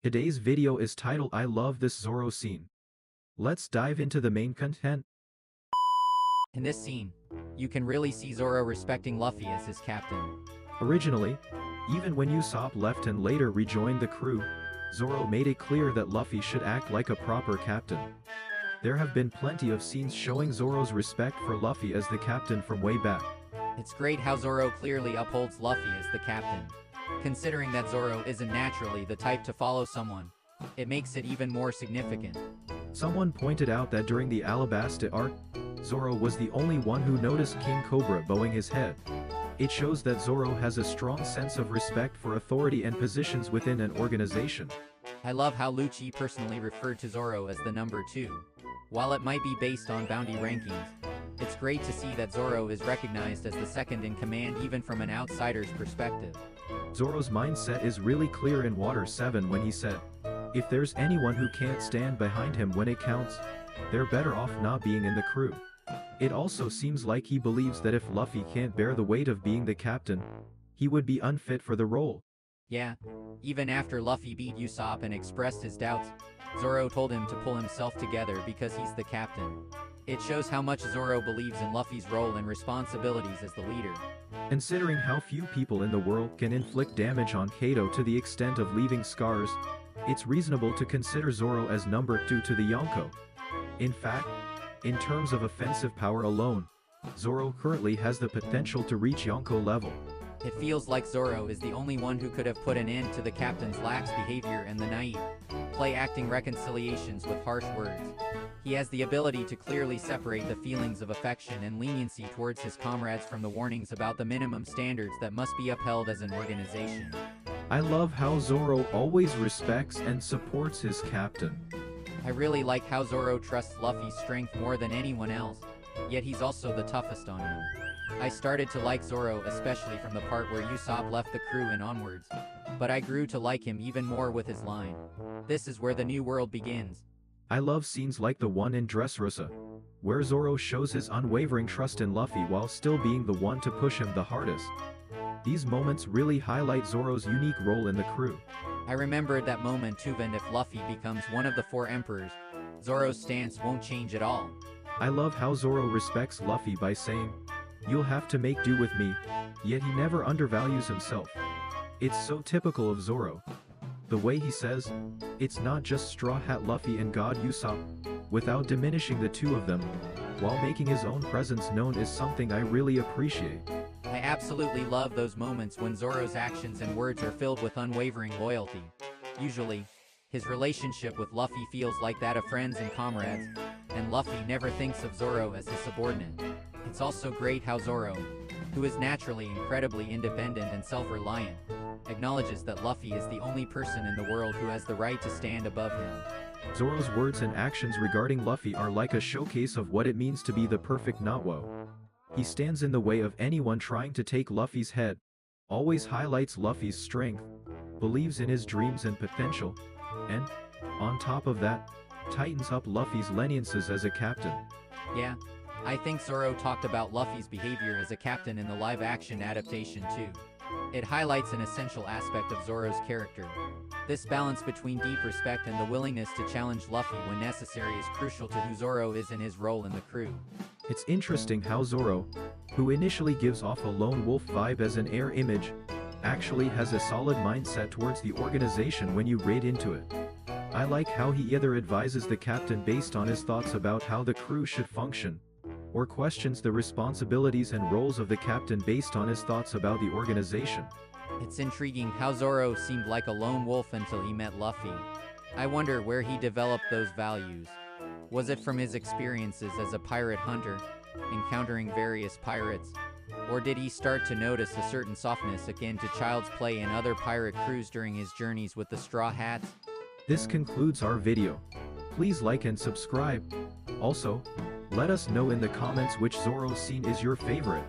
Today's video is titled I Love This Zoro Scene. Let's dive into the main content. In this scene, you can really see Zoro respecting Luffy as his captain. Originally, even when Usopp left and later rejoined the crew, Zoro made it clear that Luffy should act like a proper captain. There have been plenty of scenes showing Zoro's respect for Luffy as the captain from way back. It's great how Zoro clearly upholds Luffy as the captain. Considering that Zoro isn't naturally the type to follow someone, it makes it even more significant. Someone pointed out that during the Alabasta arc, Zoro was the only one who noticed King Cobra bowing his head. It shows that Zoro has a strong sense of respect for authority and positions within an organization. I love how Lucci personally referred to Zoro as the number 2. While it might be based on bounty rankings, it's great to see that Zoro is recognized as the second in command even from an outsider's perspective. Zoro's mindset is really clear in Water 7 when he said, "If there's anyone who can't stand behind him when it counts, they're better off not being in the crew." It also seems like he believes that if Luffy can't bear the weight of being the captain, he would be unfit for the role. Yeah, even after Luffy beat Usopp and expressed his doubts, Zoro told him to pull himself together because he's the captain. It shows how much Zoro believes in Luffy's role and responsibilities as the leader. Considering how few people in the world can inflict damage on Kaido to the extent of leaving scars, it's reasonable to consider Zoro as number 2 to the Yonko. In fact, in terms of offensive power alone, Zoro currently has the potential to reach Yonko level. It feels like Zoro is the only one who could have put an end to the captain's lax behavior and the naive, play-acting reconciliations with harsh words. He has the ability to clearly separate the feelings of affection and leniency towards his comrades from the warnings about the minimum standards that must be upheld as an organization. I love how Zoro always respects and supports his captain. I really like how Zoro trusts Luffy's strength more than anyone else, yet he's also the toughest on him. I started to like Zoro especially from the part where Usopp left the crew and onwards, but I grew to like him even more with his line, "This is where the new world begins." I love scenes like the one in Dressrosa, where Zoro shows his unwavering trust in Luffy while still being the one to push him the hardest. These moments really highlight Zoro's unique role in the crew. I remembered that moment too, and if Luffy becomes one of the 4 emperors, Zoro's stance won't change at all. I love how Zoro respects Luffy by saying, "You'll have to make do with me," yet he never undervalues himself. It's so typical of Zoro. The way he says, "It's not just Straw Hat Luffy and God Usopp," without diminishing the two of them, while making his own presence known is something I really appreciate. I absolutely love those moments when Zoro's actions and words are filled with unwavering loyalty. Usually, his relationship with Luffy feels like that of friends and comrades, and Luffy never thinks of Zoro as his subordinate. It's also great how Zoro, who is naturally incredibly independent and self-reliant, acknowledges that Luffy is the only person in the world who has the right to stand above him. Zoro's words and actions regarding Luffy are like a showcase of what it means to be the perfect Natwo. He stands in the way of anyone trying to take Luffy's head, always highlights Luffy's strength, believes in his dreams and potential, and, on top of that, tightens up Luffy's leniencies as a captain. Yeah, I think Zoro talked about Luffy's behavior as a captain in the live-action adaptation too. It highlights an essential aspect of Zoro's character. This balance between deep respect and the willingness to challenge Luffy when necessary is crucial to who Zoro is in his role in the crew. It's interesting how Zoro, who initially gives off a lone wolf vibe as an air image, actually has a solid mindset towards the organization when you read into it. I like how he either advises the captain based on his thoughts about how the crew should function, or questions the responsibilities and roles of the captain based on his thoughts about the organization. It's intriguing how Zoro seemed like a lone wolf until he met Luffy. I wonder where he developed those values. Was it from his experiences as a pirate hunter, encountering various pirates? Or did he start to notice a certain softness akin to child's play in other pirate crews during his journeys with the Straw Hats? This concludes our video. Please like and subscribe. Also, let us know in the comments which Zoro scene is your favorite.